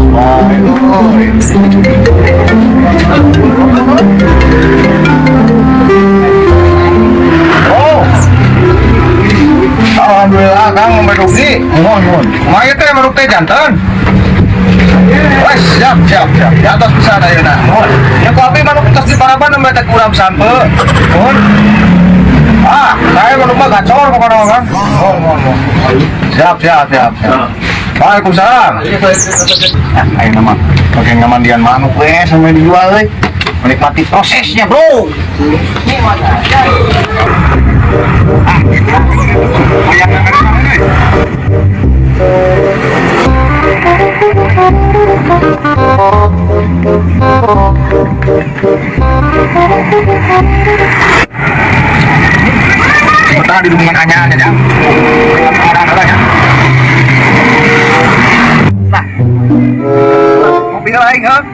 Oh, alhamdulillah Kang memproduksi. Mohon. Maya teh manuk teh jantan. Wes, siap. Di atas bisa ada ya nah. Mohon. Ya kopi manuk tos di parapan nembe teh kurang sampe. Mohon. Saya manuk mah gacor pokoknya Kang. Mohon. Siap. Waalaikumsalam. Ayo nama, pakai ngamandian manuk sampai dijual menikmati prosesnya bro. Kita di dunia kanyaan ya. Orang-orang ya. Nah, mobil lain kan?